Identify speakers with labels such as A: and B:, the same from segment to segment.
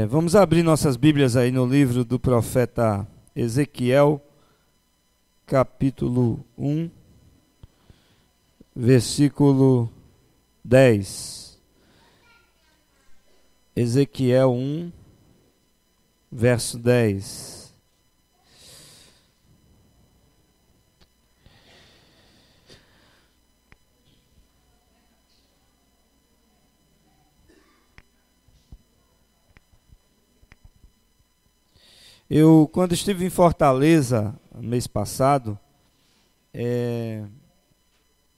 A: Vamos abrir nossas Bíblias aí no livro do profeta Ezequiel, capítulo 1, versículo 10. Ezequiel 1, verso 10. Quando estive em Fortaleza, mês passado,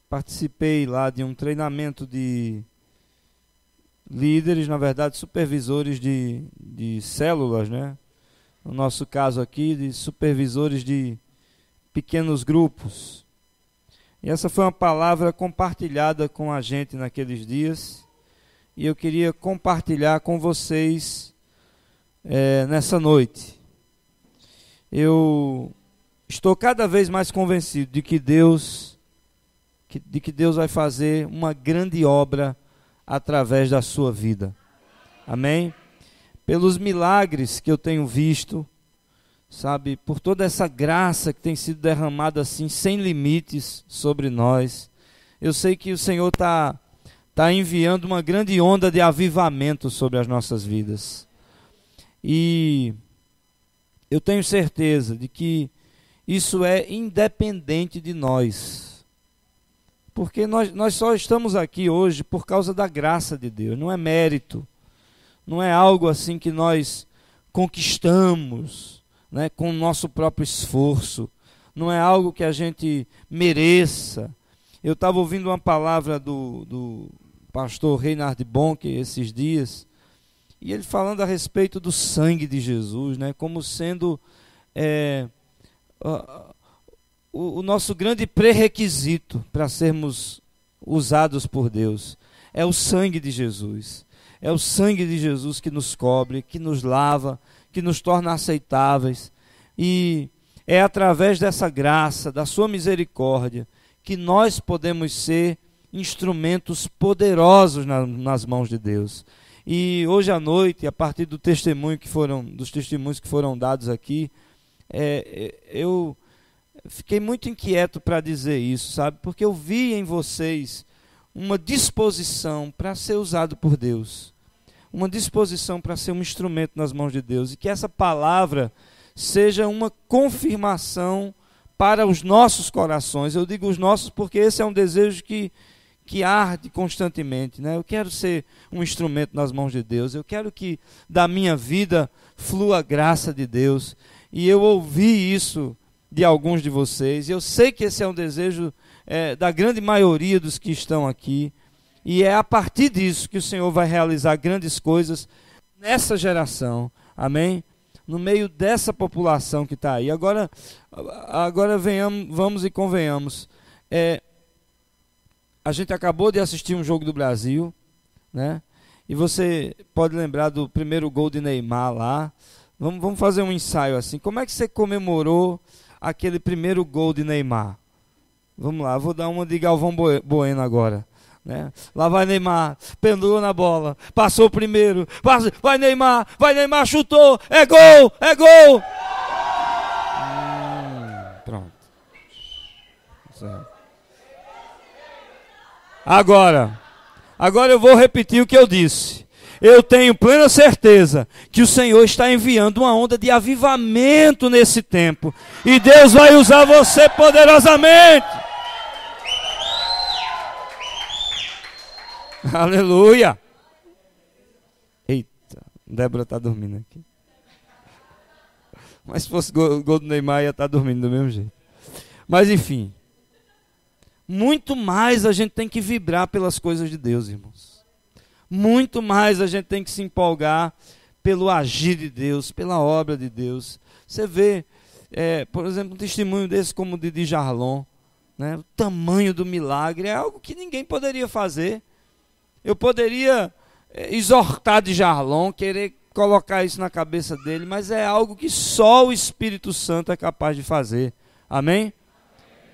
A: participei lá de um treinamento de líderes, na verdade, supervisores de células, né? No nosso caso aqui, de supervisores de pequenos grupos. E essa foi uma palavra compartilhada com a gente naqueles dias, e eu queria compartilhar com vocês nessa noite. Eu estou cada vez mais convencido de que Deus vai fazer uma grande obra através da sua vida. Amém? Pelos milagres que eu tenho visto, sabe, por toda essa graça que tem sido derramada assim, sem limites sobre nós, eu sei que o Senhor está enviando uma grande onda de avivamento sobre as nossas vidas. E eu tenho certeza de que isso é independente de nós. Porque nós só estamos aqui hoje por causa da graça de Deus, não é mérito. Não é algo assim que nós conquistamos, né, com o nosso próprio esforço. Não é algo que a gente mereça. Eu estava ouvindo uma palavra do pastor Reinhard Bonk esses dias, e ele falando a respeito do sangue de Jesus, né, como sendo o nosso grande pré-requisito para sermos usados por Deus. É o sangue de Jesus. É o sangue de Jesus que nos cobre, que nos lava, que nos torna aceitáveis. E é através dessa graça, da sua misericórdia, que nós podemos ser instrumentos poderosos nas mãos de Deus. E hoje à noite, a partir dos testemunhos que foram dados aqui, eu fiquei muito inquieto para dizer isso, sabe? Porque eu vi em vocês uma disposição para ser usado por Deus, uma disposição para ser um instrumento nas mãos de Deus, e que essa palavra seja uma confirmação para os nossos corações. Eu digo os nossos porque esse é um desejo que arde constantemente, né? Eu quero ser um instrumento nas mãos de Deus, eu quero que da minha vida flua a graça de Deus, e eu ouvi isso de alguns de vocês, e eu sei que esse é um desejo da grande maioria dos que estão aqui, e é a partir disso que o Senhor vai realizar grandes coisas nessa geração, amém? No meio dessa população que está aí. Agora vamos e convenhamos, a gente acabou de assistir um jogo do Brasil, né? E você pode lembrar do primeiro gol de Neymar lá. Vamos fazer um ensaio assim. Como é que você comemorou aquele primeiro gol de Neymar? Vamos lá, vou dar uma de Galvão Bueno agora, né? Lá vai Neymar, pendurou na bola, passou o primeiro, vai Neymar, chutou, é gol, é gol! Pronto. Certo. Agora eu vou repetir o que eu disse. Eu tenho plena certeza que o Senhor está enviando uma onda de avivamento nesse tempo. E Deus vai usar você poderosamente. Aleluia. Eita, Débora está dormindo aqui. Mas se fosse gol do Neymar, ia estar dormindo do mesmo jeito. Mas enfim. Muito mais a gente tem que vibrar pelas coisas de Deus, irmãos. Muito mais a gente tem que se empolgar pelo agir de Deus, pela obra de Deus. Você vê, por exemplo, um testemunho desse como o de Djalon, né? O tamanho do milagre é algo que ninguém poderia fazer. Eu poderia exortar Djalon, querer colocar isso na cabeça dele, mas é algo que só o Espírito Santo é capaz de fazer. Amém?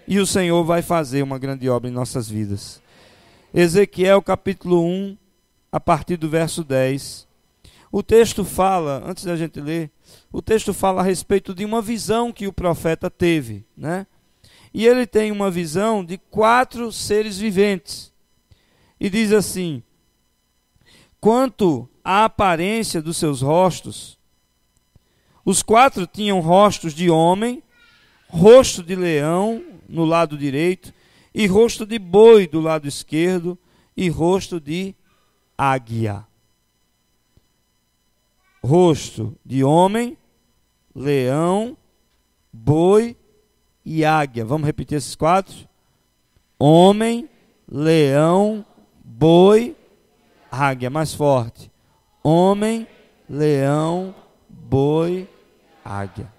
A: E o Senhor vai fazer uma grande obra em nossas vidas. Ezequiel capítulo 1, a partir do verso 10. o texto fala, antes da gente ler, o texto fala a respeito de uma visão que o profeta teve, né? E ele tem uma visão de 4 seres viventes. E diz assim: quanto à aparência dos seus rostos, os 4 tinham rostos de homem, rosto de leão no lado direito, e rosto de boi do lado esquerdo, e rosto de águia. Rosto de homem, leão, boi e águia. Vamos repetir esses 4? Homem, leão, boi, águia. Mais forte. Homem, leão, boi, águia.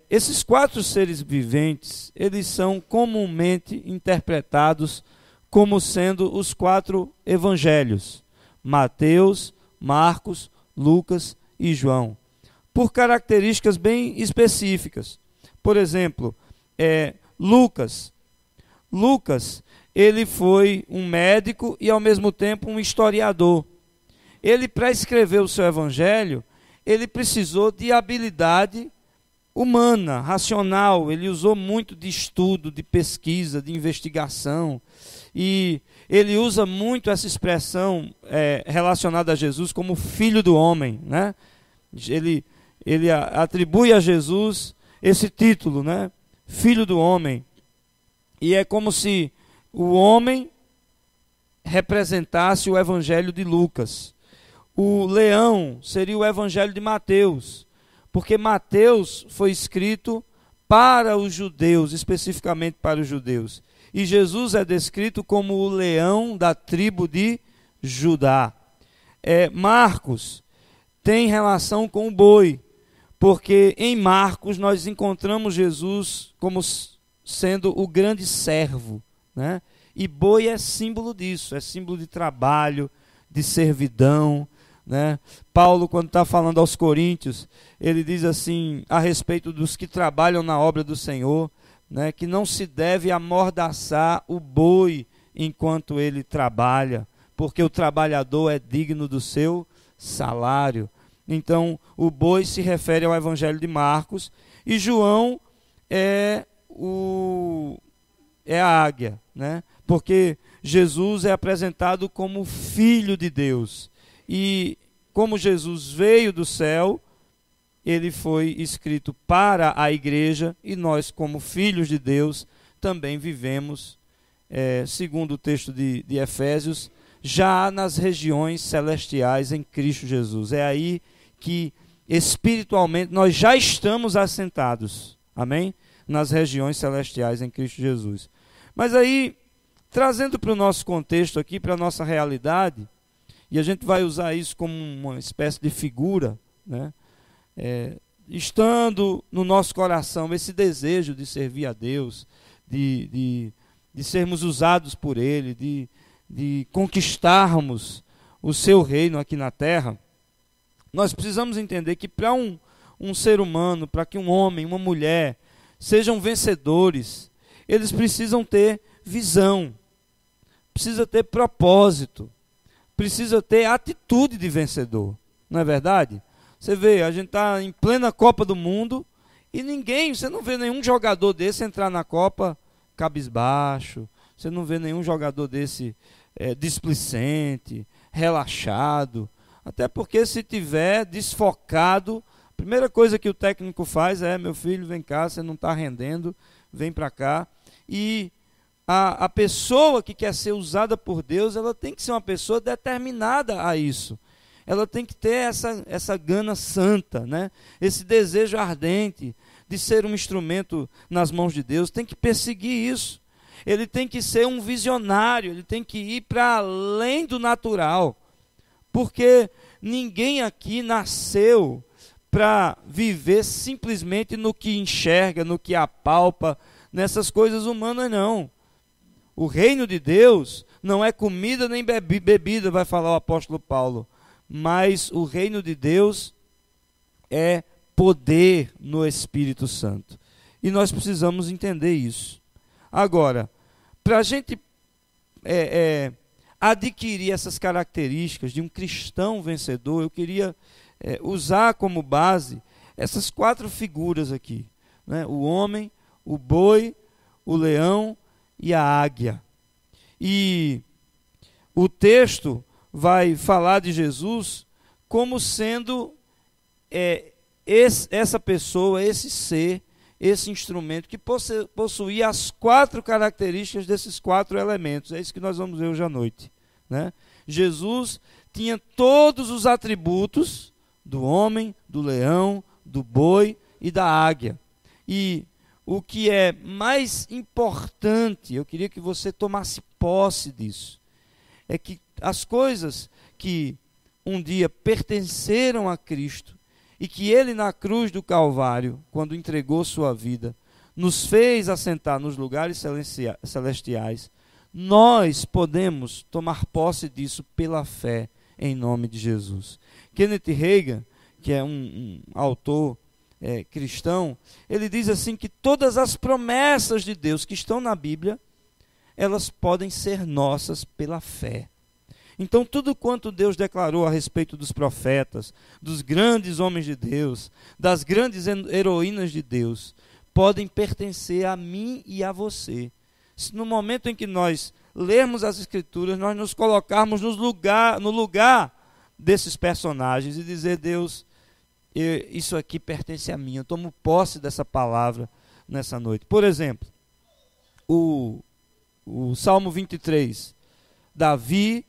A: Esses 4 seres viventes, eles são comumente interpretados como sendo os 4 evangelhos: Mateus, Marcos, Lucas e João, por características bem específicas. Por exemplo, Lucas, ele foi um médico e ao mesmo tempo um historiador. Ele, para escrever o seu evangelho, ele precisou de habilidade humana, racional. Ele usou muito de estudo, de pesquisa, de investigação. E ele usa muito essa expressão relacionada a Jesus como filho do homem, né? Ele atribui a Jesus esse título, né? Filho do homem. E é como se o homem representasse o evangelho de Lucas. O leão seria o evangelho de Mateus, porque Mateus foi escrito para os judeus, especificamente para os judeus. E Jesus é descrito como o leão da tribo de Judá. Marcos tem relação com o boi, porque em Marcos nós encontramos Jesus como sendo o grande servo, né? E boi é símbolo disso, é símbolo de trabalho, de servidão, né? Paulo, quando está falando aos Coríntios, ele diz assim a respeito dos que trabalham na obra do Senhor, né, que não se deve amordaçar o boi enquanto ele trabalha, porque o trabalhador é digno do seu salário. Então, o boi se refere ao evangelho de Marcos, e João é a águia, né? Porque Jesus é apresentado como filho de Deus. E como Jesus veio do céu, ele foi escrito para a igreja, e nós, como filhos de Deus, também vivemos, segundo o texto de Efésios, já nas regiões celestiais em Cristo Jesus. É aí que espiritualmente nós já estamos assentados, amém? Nas regiões celestiais em Cristo Jesus. Mas aí, trazendo para o nosso contexto aqui, para a nossa realidade, e a gente vai usar isso como uma espécie de figura, né? Estando no nosso coração esse desejo de servir a Deus, de sermos usados por Ele, de conquistarmos o seu reino aqui na terra, nós precisamos entender que para um ser humano, para que um homem, uma mulher sejam vencedores, eles precisam ter visão, precisa ter propósito, precisa ter atitude de vencedor, não é verdade? Você vê, a gente está em plena Copa do Mundo e você não vê nenhum jogador desse entrar na Copa cabisbaixo, você não vê nenhum jogador desse displicente, relaxado, até porque se tiver desfocado, a primeira coisa que o técnico faz é: meu filho, vem cá, você não está rendendo, vem para cá. E a pessoa que quer ser usada por Deus, ela tem que ser uma pessoa determinada a isso. Ela tem que ter essa gana santa, né? Esse desejo ardente de ser um instrumento nas mãos de Deus, tem que perseguir isso. Ele tem que ser um visionário, ele tem que ir para além do natural, porque ninguém aqui nasceu para viver simplesmente no que enxerga, no que apalpa, nessas coisas humanas, não. O reino de Deus não é comida nem bebida, vai falar o apóstolo Paulo, mas o reino de Deus é poder no Espírito Santo. E nós precisamos entender isso. Agora, para a gente adquirir essas características de um cristão vencedor, eu queria usar como base essas 4 figuras aqui, né? O homem, o boi, o leão e a águia. E o texto vai falar de Jesus como sendo essa pessoa, esse ser, esse instrumento que possuía as 4 características desses 4 elementos. É isso que nós vamos ver hoje à noite, né? Jesus tinha todos os atributos do homem, do leão, do boi e da águia. E o que é mais importante, eu queria que você tomasse posse disso, é que as coisas que um dia pertenceram a Cristo e que Ele na cruz do Calvário, quando entregou sua vida, nos fez assentar nos lugares celestiais, nós podemos tomar posse disso pela fé em nome de Jesus. Kenneth Hagin, que é um autor cristão, ele diz assim que todas as promessas de Deus que estão na Bíblia, elas podem ser nossas pela fé. Então, tudo quanto Deus declarou a respeito dos profetas, dos grandes homens de Deus, das grandes heroínas de Deus, podem pertencer a mim e a você. Se no momento em que nós lermos as Escrituras, nós nos colocarmos no lugar desses personagens e dizer: Deus, isso aqui pertence a mim, eu tomo posse dessa palavra nessa noite. Por exemplo, o Salmo 23, Davi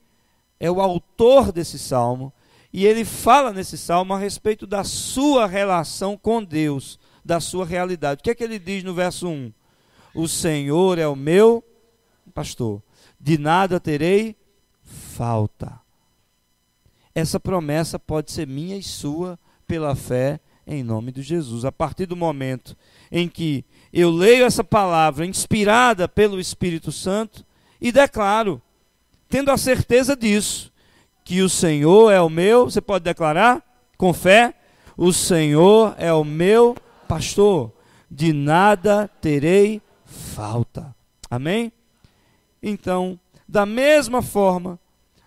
A: é o autor desse salmo, e ele fala nesse salmo a respeito da sua relação com Deus, da sua realidade. O que é que ele diz no verso 1? O Senhor é o meu pastor, de nada terei falta. Essa promessa pode ser minha e sua pela fé em nome de Jesus. A partir do momento em que eu leio essa palavra inspirada pelo Espírito Santo e declaro, tendo a certeza disso, que o Senhor é o meu, você pode declarar com fé: o Senhor é o meu pastor, de nada terei falta. Amém? Então, da mesma forma,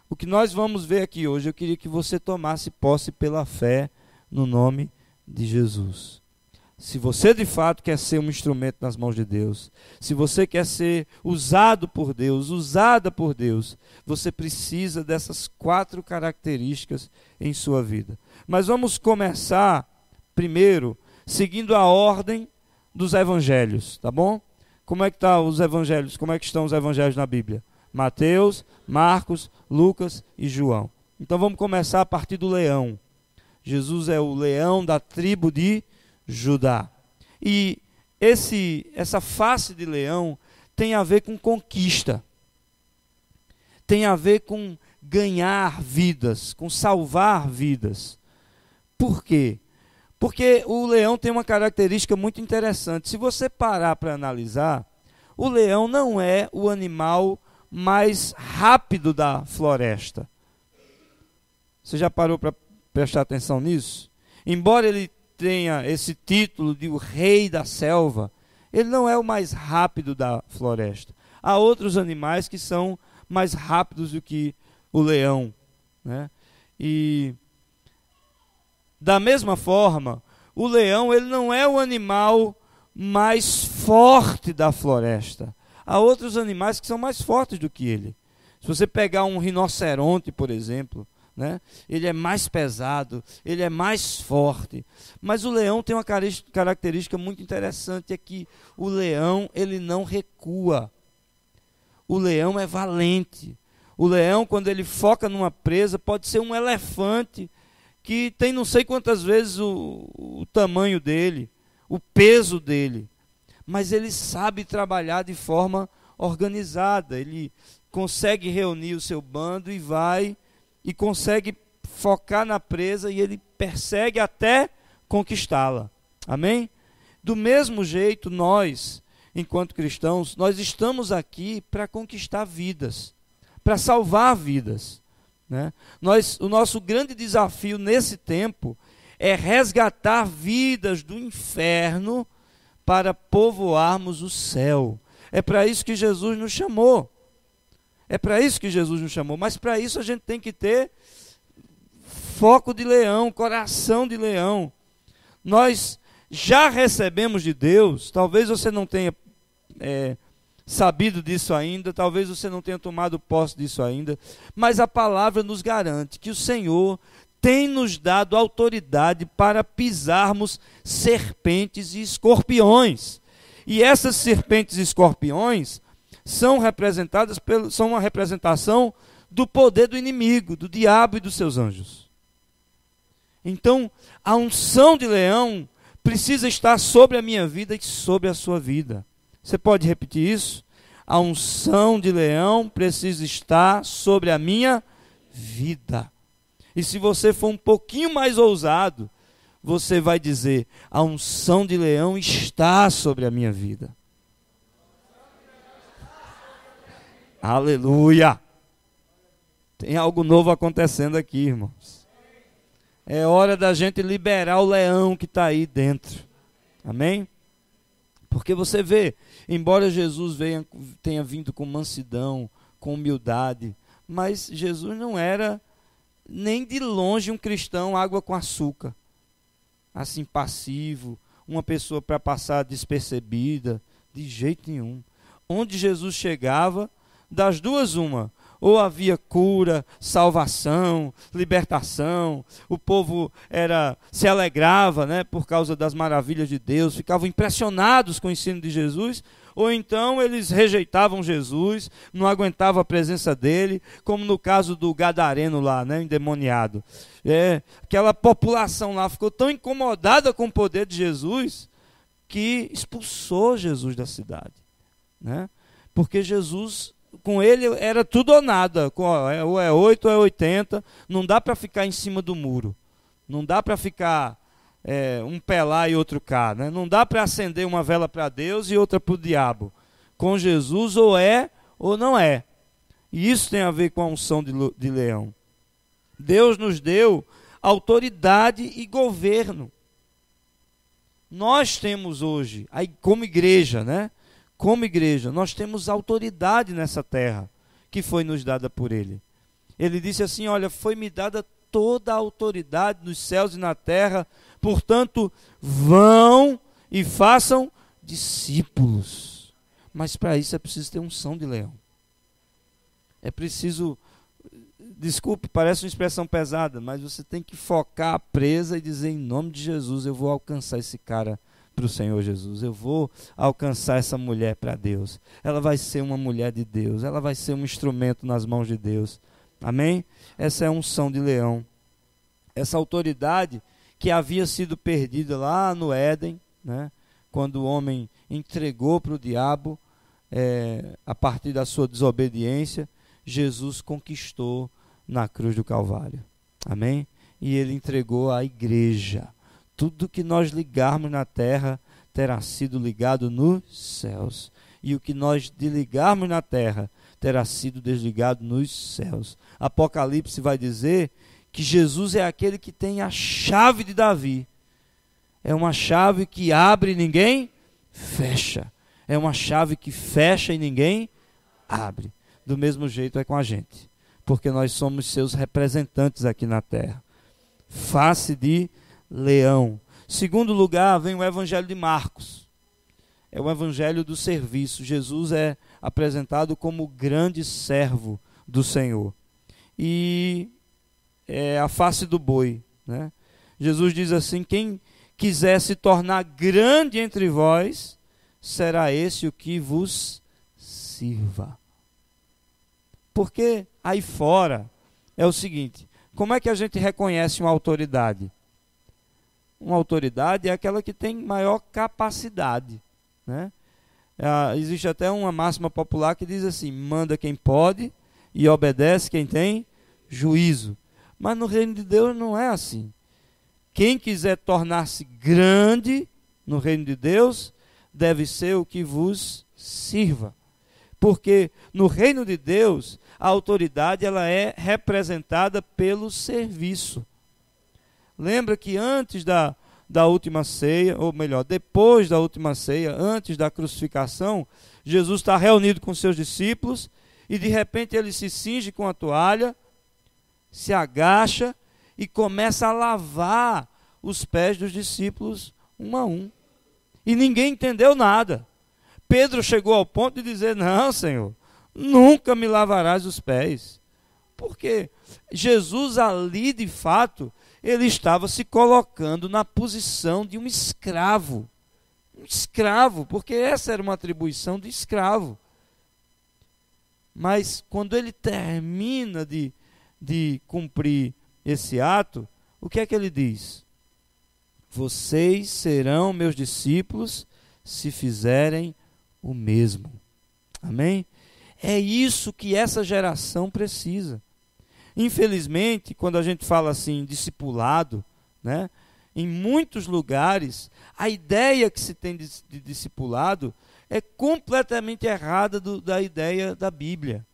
A: o que nós vamos ver aqui hoje, eu queria que você tomasse posse pela fé no nome de Jesus. Se você de fato quer ser um instrumento nas mãos de Deus, se você quer ser usado por Deus, usada por Deus, você precisa dessas 4 características em sua vida. Mas vamos começar primeiro seguindo a ordem dos evangelhos, tá bom? Como é que estão os evangelhos na Bíblia? Mateus, Marcos, Lucas e João. Então vamos começar a partir do leão. Jesus é o leão da tribo de Judá. E essa face de leão tem a ver com conquista. Tem a ver com ganhar vidas, com salvar vidas. Por quê? Porque o leão tem uma característica muito interessante. Se você parar para analisar, o leão não é o animal mais rápido da floresta. Você já parou para prestar atenção nisso? Embora ele tenha esse título de o rei da selva, ele não é o mais rápido da floresta. Há outros animais que são mais rápidos do que o leão, né? E da mesma forma, o leão ele não é o animal mais forte da floresta. Há outros animais que são mais fortes do que ele. Se você pegar um rinoceronte, por exemplo, né? Ele é mais pesado, ele é mais forte. Mas o leão tem uma característica muito interessante, é que o leão ele não recua. O leão é valente. O leão, quando ele foca numa presa, pode ser um elefante que tem não sei quantas vezes o tamanho dele, o peso dele. Mas ele sabe trabalhar de forma organizada. Ele consegue reunir o seu bando e vai e consegue focar na presa e ele persegue até conquistá-la. Amém? Do mesmo jeito, nós, enquanto cristãos, nós estamos aqui para conquistar vidas, para salvar vidas, né? O nosso grande desafio nesse tempo é resgatar vidas do inferno para povoarmos o céu. É para isso que Jesus nos chamou. É para isso que Jesus nos chamou, mas para isso a gente tem que ter foco de leão, coração de leão. Nós já recebemos de Deus, talvez você não tenha sabido disso ainda, talvez você não tenha tomado posse disso ainda, mas a palavra nos garante que o Senhor tem nos dado autoridade para pisarmos serpentes e escorpiões. E essas serpentes e escorpiões são uma representação do poder do inimigo, do diabo e dos seus anjos. Então, a unção de leão precisa estar sobre a minha vida e sobre a sua vida. Você pode repetir isso? A unção de leão precisa estar sobre a minha vida. E se você for um pouquinho mais ousado, você vai dizer: a unção de leão está sobre a minha vida. Aleluia! Tem algo novo acontecendo aqui, irmãos. É hora da gente liberar o leão que está aí dentro. Amém? Porque você vê, embora Jesus tenha vindo com mansidão, com humildade, mas Jesus não era nem de longe um cristão água com açúcar, assim passivo, uma pessoa para passar despercebida, de jeito nenhum. Onde Jesus chegava, das duas uma, ou havia cura, salvação, libertação, o povo se alegrava, né, por causa das maravilhas de Deus, ficavam impressionados com o ensino de Jesus, ou então eles rejeitavam Jesus, não aguentavam a presença dele, como no caso do gadareno lá, né, endemoniado. Aquela população lá ficou tão incomodada com o poder de Jesus, que expulsou Jesus da cidade, né? Porque Jesus, com ele era tudo ou nada, ou é 8 ou é 80, não dá para ficar em cima do muro, não dá para ficar um pé lá e outro cá, né? Não dá para acender uma vela para Deus e outra para o diabo. Com Jesus ou é ou não é. E isso tem a ver com a unção de leão. Deus nos deu autoridade e governo. Nós temos hoje, aí como igreja, né? Como igreja, nós temos autoridade nessa terra que foi nos dada por Ele. Ele disse assim: olha, foi-me dada toda a autoridade nos céus e na terra, portanto, vão e façam discípulos. Mas para isso é preciso ter unção de leão. É preciso, desculpe, parece uma expressão pesada, mas você tem que focar a presa e dizer: em nome de Jesus, eu vou alcançar esse cara para o Senhor Jesus, eu vou alcançar essa mulher para Deus, ela vai ser uma mulher de Deus, ela vai ser um instrumento nas mãos de Deus, amém? Essa é a unção de leão, essa autoridade que havia sido perdida lá no Éden, né? Quando o homem entregou para o diabo, a partir da sua desobediência, Jesus conquistou na cruz do Calvário, amém? E ele entregou à igreja. Tudo que nós ligarmos na terra terá sido ligado nos céus. E o que nós desligarmos na terra terá sido desligado nos céus. Apocalipse vai dizer que Jesus é aquele que tem a chave de Davi. É uma chave que abre e ninguém fecha. É uma chave que fecha e ninguém abre. Do mesmo jeito é com a gente. Porque nós somos seus representantes aqui na terra. Face de leão. Segundo lugar, vem o evangelho de Marcos. É o evangelho do serviço. Jesus é apresentado como o grande servo do Senhor. E é a face do boi, né? Jesus diz assim: quem quiser se tornar grande entre vós, será esse o que vos sirva. Porque aí fora é o seguinte: como é que a gente reconhece uma autoridade? Uma autoridade é aquela que tem maior capacidade, né? Existe até uma máxima popular que diz assim: manda quem pode e obedece quem tem juízo. Mas no reino de Deus não é assim. Quem quiser tornar-se grande no reino de Deus, deve ser o que vos sirva. Porque no reino de Deus, a autoridade ela é representada pelo serviço. Lembra que antes da última ceia, ou melhor, depois da última ceia, antes da crucificação, Jesus está reunido com seus discípulos e de repente ele se cinge com a toalha, se agacha e começa a lavar os pés dos discípulos um a um. E ninguém entendeu nada. Pedro chegou ao ponto de dizer: não, Senhor, nunca me lavarás os pés. Porque Jesus ali, de fato, ele estava se colocando na posição de um escravo. Um escravo, porque essa era uma atribuição de escravo. Mas quando ele termina de cumprir esse ato, o que é que ele diz? Vocês serão meus discípulos se fizerem o mesmo. Amém? É isso que essa geração precisa. Infelizmente, quando a gente fala assim, discipulado, né, em muitos lugares, a ideia que se tem de discipulado é completamente errada da ideia da Bíblia.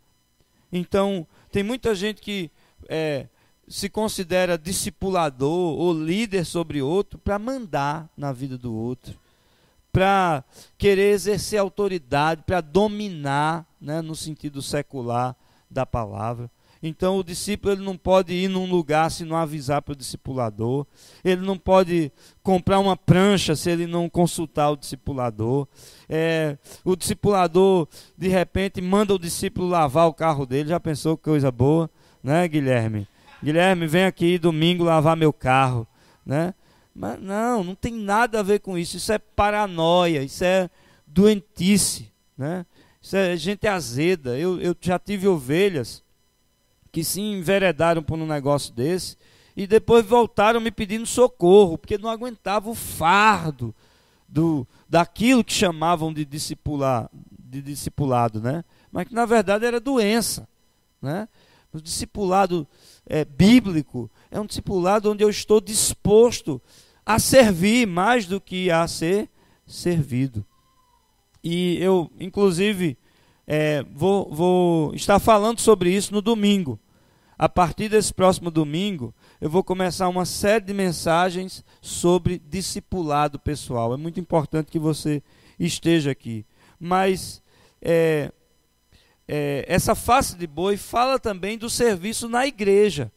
A: Então, tem muita gente que se considera discipulador ou líder sobre outro para mandar na vida do outro, para querer exercer autoridade, para dominar, né, no sentido secular da palavra. Então o discípulo ele não pode ir num lugar se não avisar para o discipulador, ele não pode comprar uma prancha se ele não consultar o discipulador. O discipulador de repente manda o discípulo lavar o carro dele. Já pensou que coisa boa, né, Guilherme? Guilherme, vem aqui domingo lavar meu carro, né? Mas não tem nada a ver com isso. Isso é paranoia, isso é doentice, né? Isso é gente azeda. Eu já tive ovelhas que se enveredaram por um negócio desse e depois voltaram me pedindo socorro, porque não aguentavam o fardo daquilo que chamavam de discipulado, né? Mas que na verdade era doença, né? O discipulado bíblico é um discipulado onde eu estou disposto a servir mais do que a ser servido. E eu, inclusive, vou estar falando sobre isso no domingo. A partir desse próximo domingo, eu vou começar uma série de mensagens sobre discipulado pessoal. É muito importante que você esteja aqui. Mas essa face de boi fala também do serviço na igreja.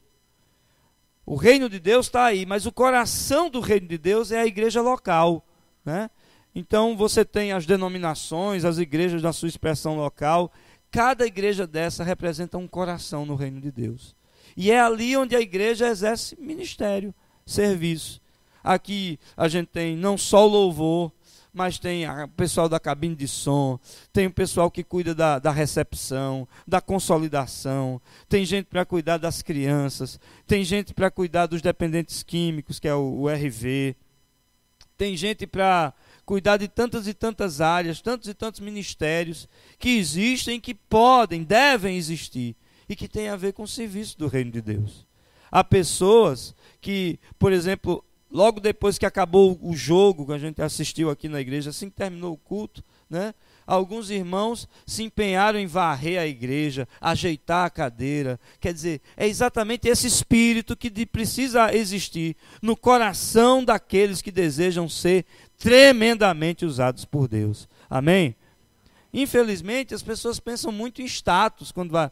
A: O reino de Deus está aí, mas o coração do reino de Deus é a igreja local, né? Então você tem as denominações, as igrejas da sua expressão local. Cada igreja dessa representa um coração no reino de Deus. E é ali onde a igreja exerce ministério, serviço. Aqui a gente tem não só o louvor, mas tem o pessoal da cabine de som, tem o pessoal que cuida da recepção, da consolidação, tem gente para cuidar das crianças, tem gente para cuidar dos dependentes químicos, que é o RV, tem gente para cuidar de tantas e tantas áreas, tantos e tantos ministérios que existem, que podem, devem existir e que têm a ver com o serviço do reino de Deus. Há pessoas que, por exemplo, logo depois que acabou o jogo que a gente assistiu aqui na igreja, assim que terminou o culto, né, alguns irmãos se empenharam em varrer a igreja, ajeitar a cadeira. Quer dizer, é exatamente esse espírito que precisa existir no coração daqueles que desejam ser tremendamente usados por Deus. Amém? Infelizmente, as pessoas pensam muito em status quando vai.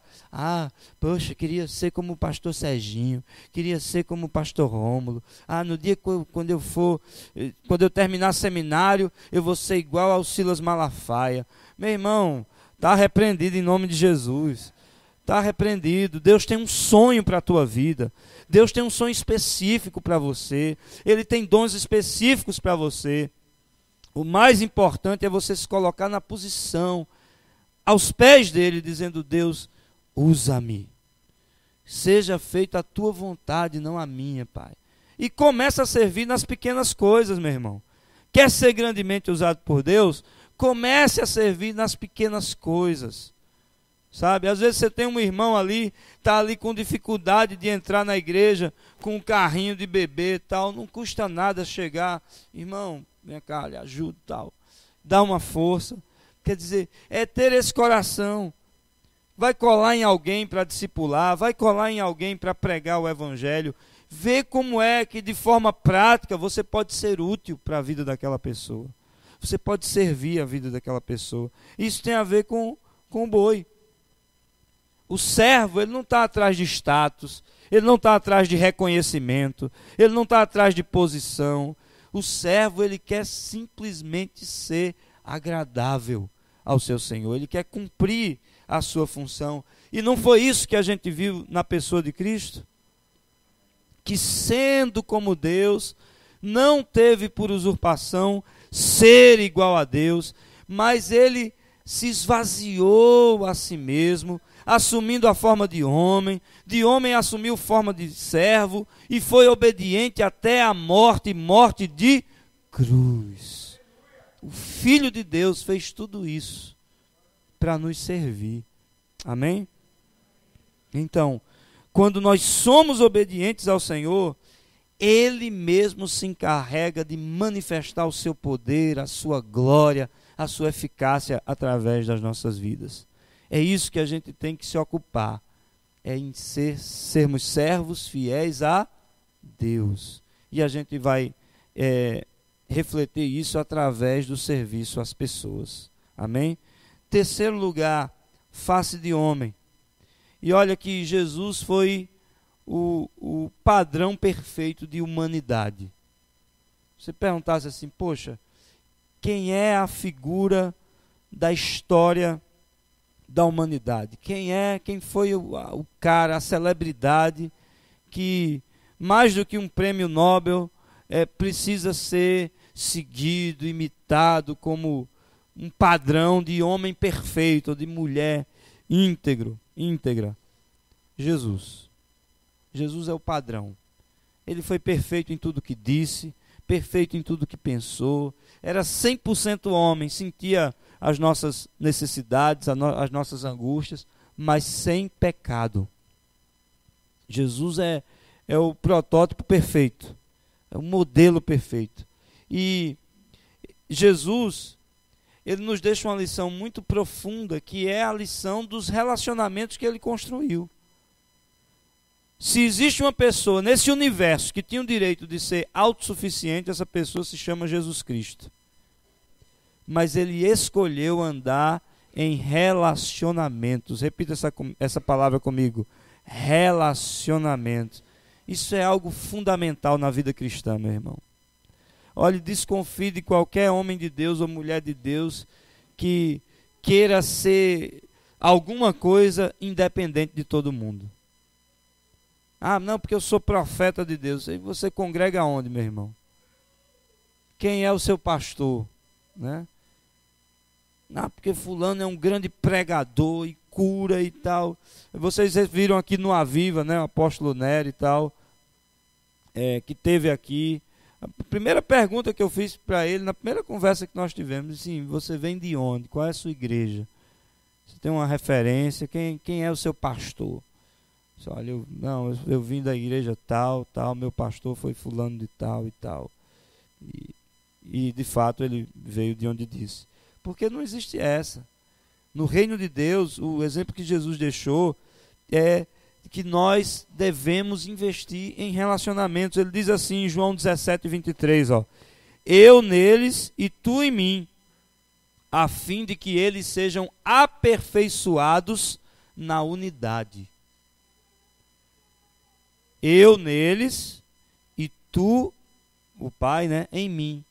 A: Poxa, queria ser como o pastor Serginho, queria ser como o pastor Rômulo. No dia quando eu terminar seminário, eu vou ser igual ao Silas Malafaia. Meu irmão, está repreendido em nome de Jesus. Está repreendido. Deus tem um sonho para a tua vida. Deus tem um sonho específico para você. Ele tem dons específicos para você. O mais importante é você se colocar na posição, aos pés dele, dizendo: Deus, usa-me. Seja feita a tua vontade, não a minha, Pai. E começa a servir nas pequenas coisas, meu irmão. Quer ser grandemente usado por Deus? Comece a servir nas pequenas coisas. Sabe, às vezes você tem um irmão ali, está ali com dificuldade de entrar na igreja, com um carrinho de bebê e tal, não custa nada chegar, irmão, vem cá, lhe ajuda e tal, dá uma força. Quer dizer, é ter esse coração. Vai colar em alguém para discipular, vai colar em alguém para pregar o evangelho, vê como é que de forma prática você pode ser útil para a vida daquela pessoa, você pode servir a vida daquela pessoa. Isso tem a ver com o boi. O servo, ele não está atrás de status, ele não está atrás de reconhecimento, ele não está atrás de posição. O servo, ele quer simplesmente ser agradável ao seu Senhor, ele quer cumprir a sua função. E não foi isso que a gente viu na pessoa de Cristo? Que sendo como Deus, não teve por usurpação ser igual a Deus, mas ele se esvaziou a si mesmo, assumindo a forma de homem assumiu forma de servo, e foi obediente até a morte, morte de cruz. O Filho de Deus fez tudo isso para nos servir. Amém? Então, quando nós somos obedientes ao Senhor, Ele mesmo se encarrega de manifestar o seu poder, a sua glória, a sua eficácia através das nossas vidas. É isso que a gente tem que se ocupar, é em sermos servos fiéis a Deus. E a gente vai refletir isso através do serviço às pessoas. Amém? Terceiro lugar, face de homem. E olha que Jesus foi o padrão perfeito de humanidade. Você perguntasse assim, poxa, quem é a figura da história da humanidade? Quem foi o cara, a celebridade que, mais do que um prêmio Nobel, precisa ser seguido, imitado como um padrão de homem perfeito, de mulher íntegra? Jesus. Jesus é o padrão. Ele foi perfeito em tudo que disse, perfeito em tudo que pensou, era 100% homem, sentia as nossas necessidades, as nossas angústias, mas sem pecado. Jesus é o protótipo perfeito, é o modelo perfeito. E Jesus, ele nos deixa uma lição muito profunda, que é a lição dos relacionamentos que ele construiu. Se existe uma pessoa nesse universo que tinha o direito de ser autossuficiente, essa pessoa se chama Jesus Cristo. Mas ele escolheu andar em relacionamentos. Repita essa palavra comigo. Relacionamentos. Isso é algo fundamental na vida cristã, meu irmão. Olhe, desconfie de qualquer homem de Deus ou mulher de Deus que queira ser alguma coisa independente de todo mundo. Ah, não, porque eu sou profeta de Deus. E você congrega onde, meu irmão? Quem é o seu pastor? Né? Ah, porque fulano é um grande pregador e cura e tal. Vocês viram aqui no Aviva, né, o apóstolo Nery e tal, que teve aqui. A primeira pergunta que eu fiz para ele, na primeira conversa que nós tivemos, assim, você vem de onde? Qual é a sua igreja? Você tem uma referência? Quem é o seu pastor? Olha, eu vim da igreja tal, meu pastor foi fulano de tal e tal. E de fato ele veio de onde disse. Porque não existe essa. No reino de Deus, o exemplo que Jesus deixou é que nós devemos investir em relacionamentos. Ele diz assim em João 17:23, ó: eu neles e tu em mim, a fim de que eles sejam aperfeiçoados na unidade. Eu neles e tu, o Pai, né, em mim,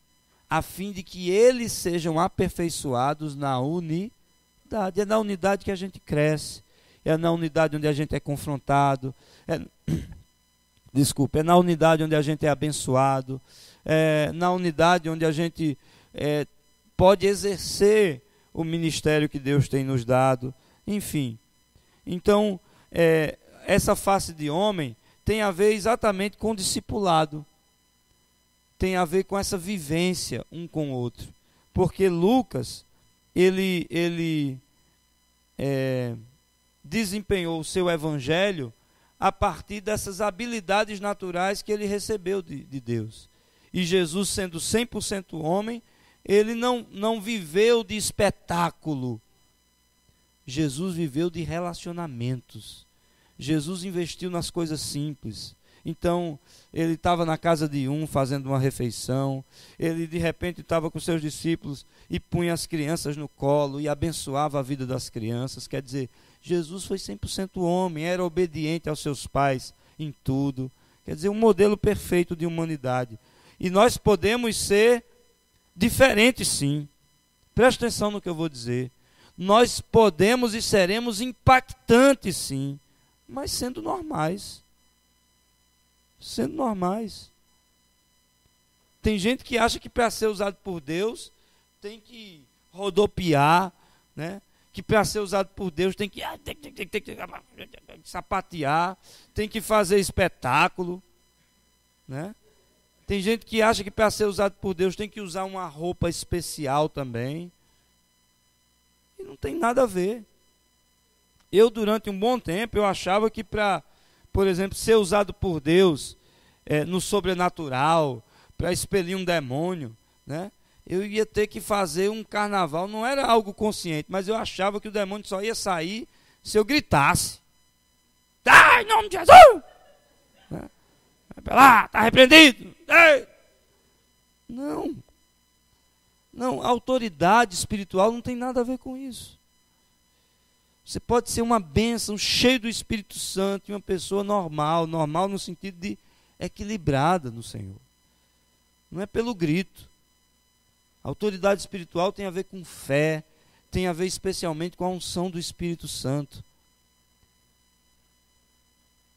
A: a fim de que eles sejam aperfeiçoados na unidade. É na unidade que a gente cresce, é na unidade onde a gente é confrontado, é na unidade onde a gente é abençoado, é na unidade onde a gente pode exercer o ministério que Deus tem nos dado, enfim. Então, essa face de homem tem a ver exatamente com o discipulado, tem a ver com essa vivência um com o outro, porque Lucas, ele desempenhou o seu evangelho a partir dessas habilidades naturais que ele recebeu de Deus. E Jesus, sendo 100% homem, ele não viveu de espetáculo. Jesus viveu de relacionamentos. Jesus investiu nas coisas simples. Então, ele estava na casa de um fazendo uma refeição, ele de repente estava com seus discípulos e punha as crianças no colo e abençoava a vida das crianças. Quer dizer, Jesus foi 100% homem, era obediente aos seus pais em tudo. Quer dizer, um modelo perfeito de humanidade. E nós podemos ser diferentes, sim. Presta atenção no que eu vou dizer. Nós podemos e seremos impactantes, sim, mas sendo normais. Sendo normais. Tem gente que acha que para ser usado por Deus tem que rodopiar, né? Que para ser usado por Deus tem que sapatear, tem que fazer espetáculo, né? Tem gente que acha que para ser usado por Deus tem que usar uma roupa especial também. E não tem nada a ver. Eu, durante um bom tempo, eu achava que para, por exemplo, ser usado por Deus no sobrenatural, para expelir um demônio, né? Eu ia ter que fazer um carnaval. Não era algo consciente, mas eu achava que o demônio só ia sair se eu gritasse. Tá, em nome de Jesus! Né? Vai lá, está repreendido! Ei! Não. Não, a autoridade espiritual não tem nada a ver com isso. Você pode ser uma bênção, cheio do Espírito Santo, e uma pessoa normal no sentido de equilibrada no Senhor. Não é pelo grito. A autoridade espiritual tem a ver com fé, tem a ver especialmente com a unção do Espírito Santo.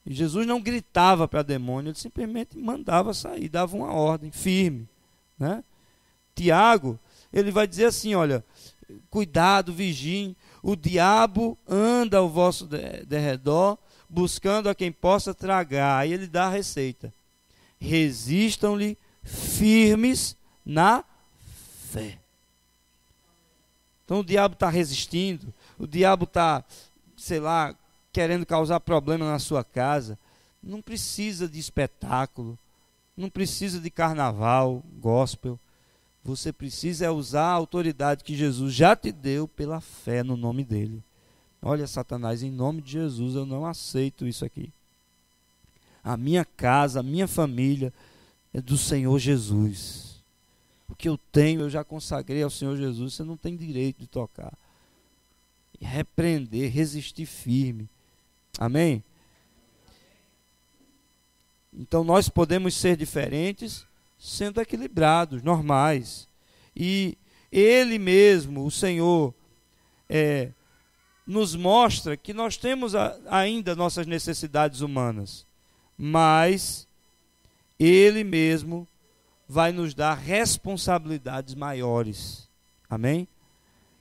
A: E Jesus não gritava para demônio, ele simplesmente mandava sair, dava uma ordem firme, né? Tiago, ele vai dizer assim, olha, cuidado, vigiem, o diabo anda ao vosso derredor, buscando a quem possa tragar. Aí ele dá a receita. Resistam-lhe firmes na fé. Então o diabo está resistindo, o diabo está, sei lá, querendo causar problema na sua casa. Não precisa de espetáculo, não precisa de carnaval, gospel. Você precisa usar a autoridade que Jesus já te deu pela fé no nome dele. Olha, Satanás, em nome de Jesus eu não aceito isso aqui. A minha casa, a minha família é do Senhor Jesus. O que eu tenho, eu já consagrei ao Senhor Jesus. Você não tem direito de tocar. E repreender, resistir firme. Amém? Então nós podemos ser diferentes, sendo equilibrados, normais. E Ele mesmo, o Senhor, nos mostra que nós temos ainda nossas necessidades humanas. Mas Ele mesmo vai nos dar responsabilidades maiores. Amém?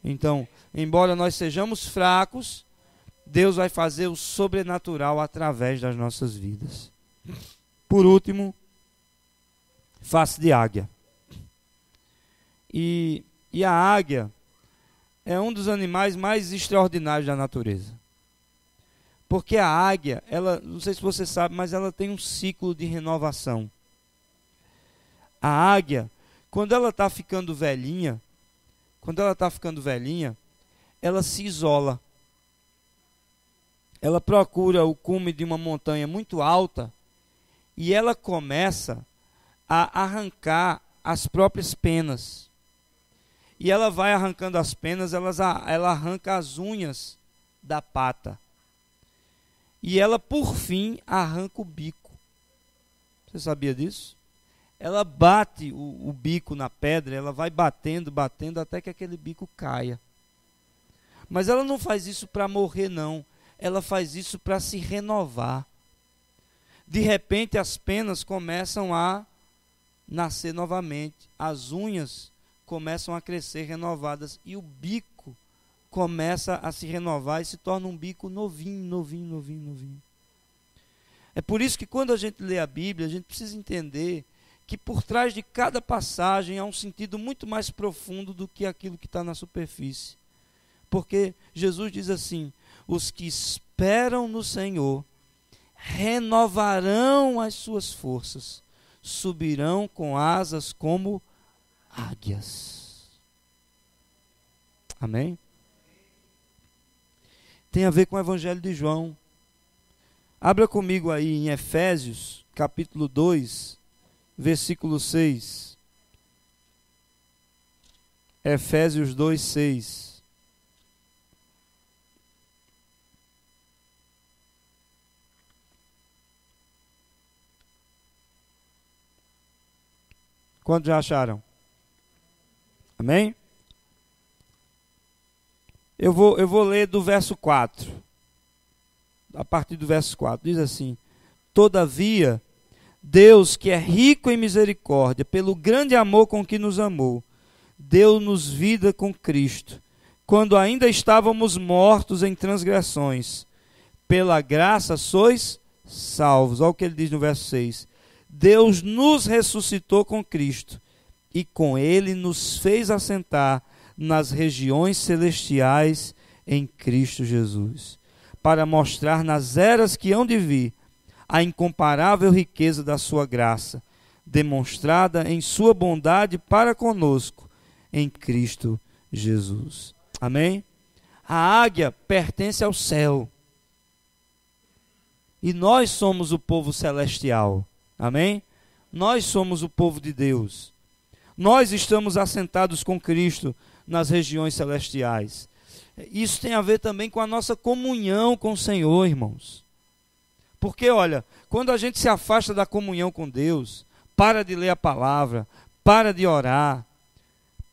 A: Então, embora nós sejamos fracos, Deus vai fazer o sobrenatural através das nossas vidas. Por último, face de águia. E a águia é um dos animais mais extraordinários da natureza. Porque a águia, ela, não sei se você sabe, mas ela tem um ciclo de renovação. A águia, quando ela está ficando velhinha, ela se isola. Ela procura o cume de uma montanha muito alta e ela começa a arrancar as próprias penas. E ela vai arrancando as penas, ela arranca as unhas da pata. E ela, por fim, arranca o bico. Você sabia disso? Ela bate o bico na pedra, ela vai batendo até que aquele bico caia. Mas ela não faz isso para morrer, não. Ela faz isso para se renovar. De repente as penas começam a nascer novamente. As unhas começam a crescer renovadas. E o bico começa a se renovar e se torna um bico novinho. É por isso que quando a gente lê a Bíblia, a gente precisa entender que por trás de cada passagem há um sentido muito mais profundo do que aquilo que está na superfície. Porque Jesus diz assim: os que esperam no Senhor renovarão as suas forças, subirão com asas como águias. Amém? Tem a ver com o Evangelho de João. Abra comigo aí em Efésios, capítulo 2, versículo 6. Efésios 2, 6. Quantos já acharam? Amém? Eu vou ler do verso 4. A partir do verso 4. Diz assim: Todavia, Deus, que é rico em misericórdia, pelo grande amor com que nos amou, deu-nos vida com Cristo, quando ainda estávamos mortos em transgressões. Pela graça sois salvos. Olha o que ele diz no verso 6. Deus nos ressuscitou com Cristo e com ele nos fez assentar nas regiões celestiais em Cristo Jesus, para mostrar nas eras que hão de vir a incomparável riqueza da sua graça, demonstrada em sua bondade para conosco em Cristo Jesus. Amém? A águia pertence ao céu. E nós somos o povo celestial. Amém? Nós somos o povo de Deus. Nós estamos assentados com Cristo nas regiões celestiais. Isso tem a ver também com a nossa comunhão com o Senhor, irmãos. Porque, olha, quando a gente se afasta da comunhão com Deus, para de ler a palavra, para de orar,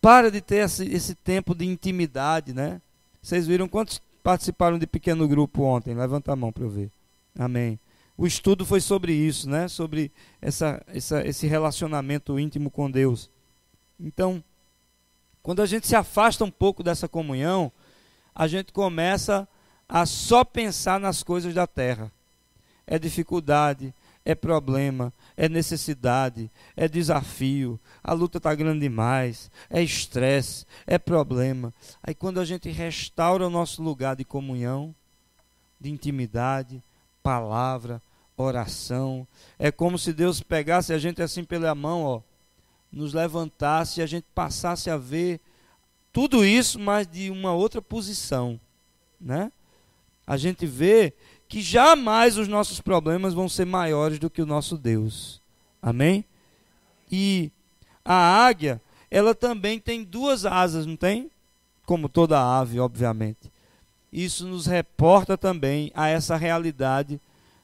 A: para de ter esse tempo de intimidade, né? Vocês viram quantos participaram de pequeno grupo ontem? Levanta a mão para eu ver. Amém. O estudo foi sobre isso, né? Sobre esse relacionamento íntimo com Deus. Então, quando a gente se afasta um pouco dessa comunhão, a gente começa a só pensar nas coisas da terra. É dificuldade, é problema, é necessidade, é desafio, a luta está grande demais, é estresse, é problema. Aí quando a gente restaura o nosso lugar de comunhão, de intimidade, palavra, oração, é como se Deus pegasse a gente assim pela mão, ó, nos levantasse e a gente passasse a ver tudo isso, mas de uma outra posição, né? A gente vê que jamais os nossos problemas vão ser maiores do que o nosso Deus. Amém? E a águia, ela também tem duas asas, não tem? Como toda ave, obviamente. Isso nos reporta também a essa realidade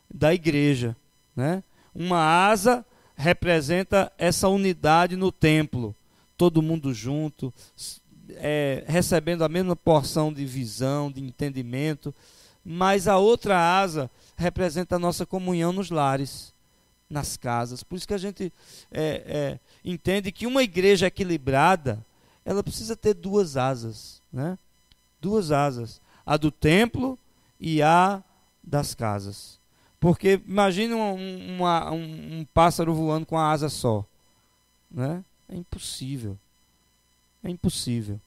A: da igreja, né? Uma asa representa essa unidade no templo, todo mundo junto, recebendo a mesma porção de visão, de entendimento, mas a outra asa representa a nossa comunhão nos lares, nas casas. Por isso que a gente entende que uma igreja equilibrada, ela precisa ter duas asas, né? Duas asas, a do templo e a das casas. Porque imagine um pássaro voando com a asa só, né? É impossível. É impossível.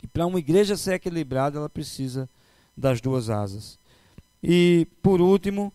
A: E para uma igreja ser equilibrada, ela precisa das duas asas. E, por último,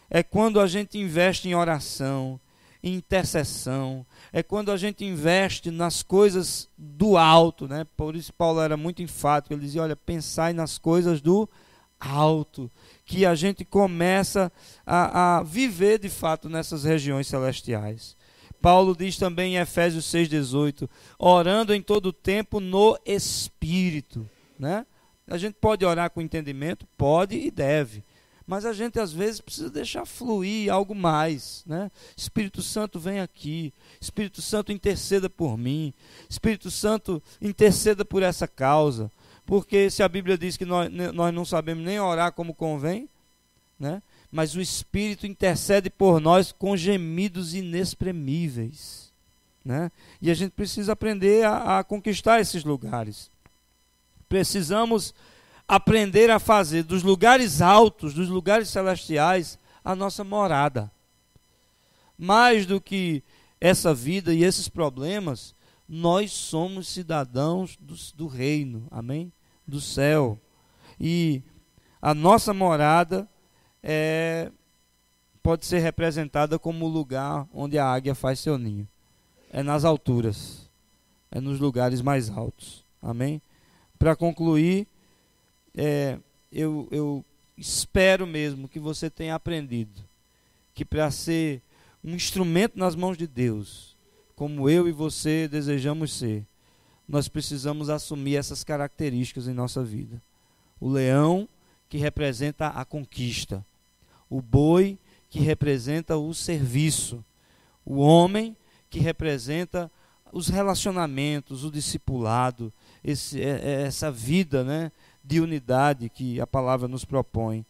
A: é quando a gente investe em oração, em intercessão, é quando a gente investe nas coisas do alto, né? Por isso Paulo era muito enfático, ele dizia, olha, pensai nas coisas do alto, que a gente começa a viver de fato nessas regiões celestiais. Paulo diz também em Efésios 6,18, orando em todo o tempo no Espírito, né? A gente pode orar com entendimento? Pode e deve. Mas a gente às vezes precisa deixar fluir algo mais, né? Espírito Santo vem aqui, Espírito Santo interceda por mim, Espírito Santo interceda por essa causa, porque se a Bíblia diz que nós não sabemos nem orar como convém, né? Mas o Espírito intercede por nós com gemidos inexprimíveis, né? E a gente precisa aprender a conquistar esses lugares. Precisamos aprender a fazer dos lugares altos, dos lugares celestiais, a nossa morada. Mais do que essa vida e esses problemas, nós somos cidadãos do reino, amém? Do céu. E a nossa morada pode ser representada como o lugar onde a águia faz seu ninho. É nas alturas, é nos lugares mais altos, amém? Para concluir, eu espero mesmo que você tenha aprendido que para ser um instrumento nas mãos de Deus, como eu e você desejamos ser, nós precisamos assumir essas características em nossa vida. O leão, que representa a conquista. O boi, que representa o serviço. O homem, que representa os relacionamentos, o discipulado, essa vida, né, de unidade que a palavra nos propõe.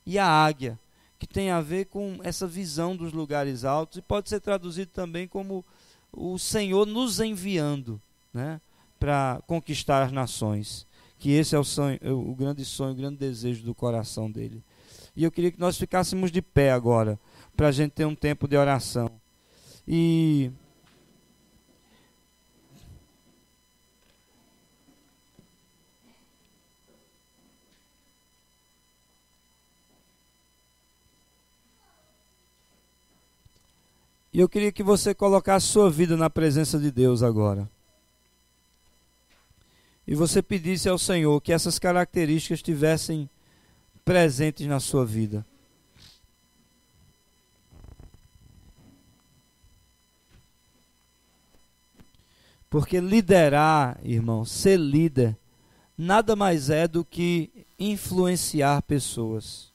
A: E a águia, que tem a ver com essa visão dos lugares altos, e pode ser traduzido também como o Senhor nos enviando, né, para conquistar as nações. Que esse é o sonho, o grande sonho, o grande desejo do coração dele. E eu queria que nós ficássemos de pé agora, para a gente ter um tempo de oração. E eu queria que você colocasse sua vida na presença de Deus agora. E você pedisse ao Senhor que essas características estivessem presentes na sua vida. Porque liderar, irmão, ser líder, nada mais é do que influenciar pessoas.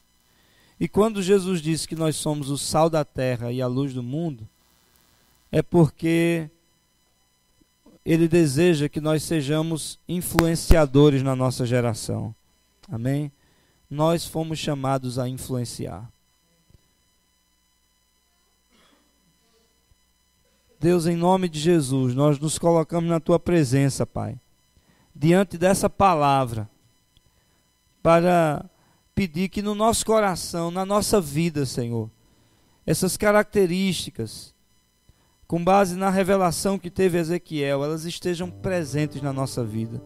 A: E quando Jesus disse que nós somos o sal da terra e a luz do mundo, é porque Ele deseja que nós sejamos influenciadores na nossa geração. Amém? Nós fomos chamados a influenciar. Deus, em nome de Jesus, nós nos colocamos na Tua presença, Pai, diante dessa palavra, para pedir que no nosso coração, na nossa vida, Senhor, essas características, com base na revelação que teve Ezequiel, elas estejam presentes na nossa vida.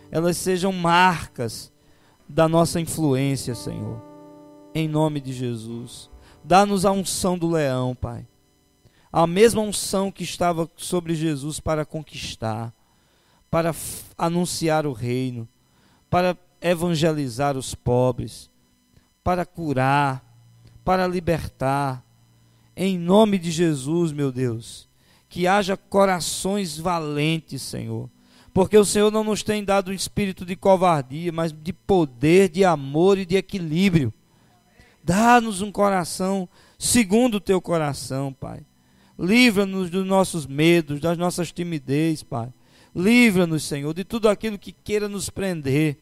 A: Elas sejam marcas da nossa influência, Senhor. Em nome de Jesus. Dá-nos a unção do leão, Pai. A mesma unção que estava sobre Jesus para conquistar, para anunciar o reino, para evangelizar os pobres, para curar, para libertar. Em nome de Jesus, meu Deus, que haja corações valentes, Senhor, porque o Senhor não nos tem dado um espírito de covardia, mas de poder, de amor e de equilíbrio. Dá-nos um coração segundo o Teu coração, Pai. Livra-nos dos nossos medos, das nossas timidez, Pai. Livra-nos, Senhor, de tudo aquilo que queira nos prender.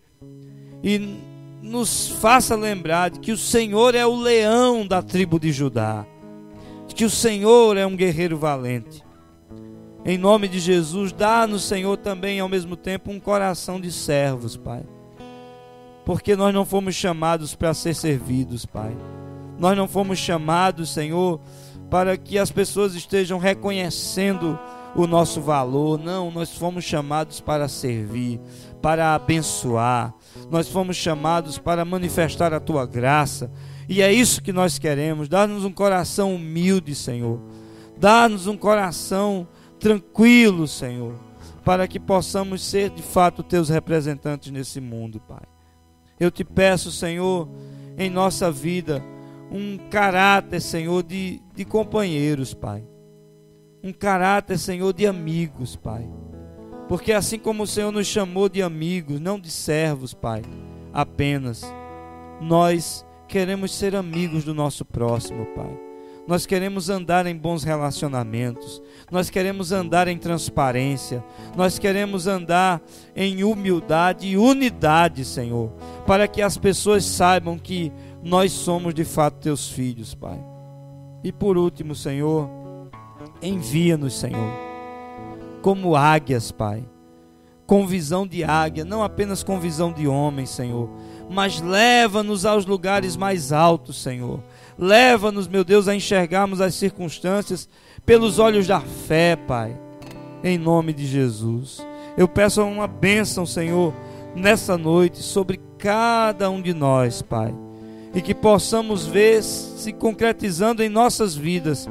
A: E nos faça lembrar de que o Senhor é o leão da tribo de Judá. Que o Senhor é um guerreiro valente. Em nome de Jesus, dá-nos, Senhor, também ao mesmo tempo um coração de servos, Pai. Porque nós não fomos chamados para ser servidos, Pai. Nós não fomos chamados, Senhor, para que as pessoas estejam reconhecendo o nosso valor. Não, nós fomos chamados para servir, para abençoar. Nós fomos chamados para manifestar a Tua graça. E é isso que nós queremos. Dá-nos um coração humilde, Senhor. Dá-nos um coração tranquilo, Senhor, para que possamos ser de fato Teus representantes nesse mundo, Pai. Eu te peço, Senhor, em nossa vida, um caráter, Senhor, de companheiros, Pai. Um caráter, Senhor, de amigos, Pai. Porque assim como o Senhor nos chamou de amigos, não de servos, Pai, apenas, nós queremos ser amigos do nosso próximo, Pai. Nós queremos andar em bons relacionamentos. Nós queremos andar em transparência. Nós queremos andar em humildade e unidade, Senhor, para que as pessoas saibam que nós somos de fato Teus filhos, Pai. E por último, Senhor, envia-nos, Senhor, como águias, Pai, com visão de águia, não apenas com visão de homem, Senhor, mas leva-nos aos lugares mais altos, Senhor. Leva-nos, meu Deus, a enxergarmos as circunstâncias pelos olhos da fé, Pai, em nome de Jesus. Eu peço uma bênção, Senhor, nessa noite sobre cada um de nós, Pai, e que possamos ver se concretizando em nossas vidas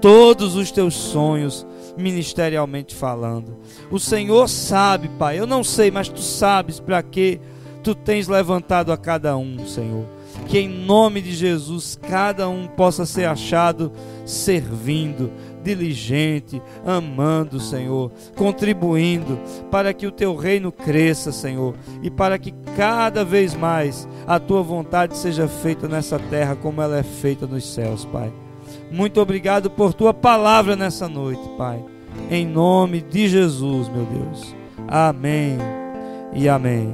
A: todos os Teus sonhos, ministerialmente falando. O Senhor sabe, Pai, eu não sei, mas Tu sabes para que Tu tens levantado a cada um, Senhor. Que em nome de Jesus cada um possa ser achado servindo, diligente, amando, Senhor, contribuindo para que o Teu reino cresça, Senhor, e para que cada vez mais a Tua vontade seja feita nessa terra como ela é feita nos céus, Pai. Muito obrigado por tua palavra nessa noite, Pai. Em nome de Jesus, meu Deus. Amém e amém.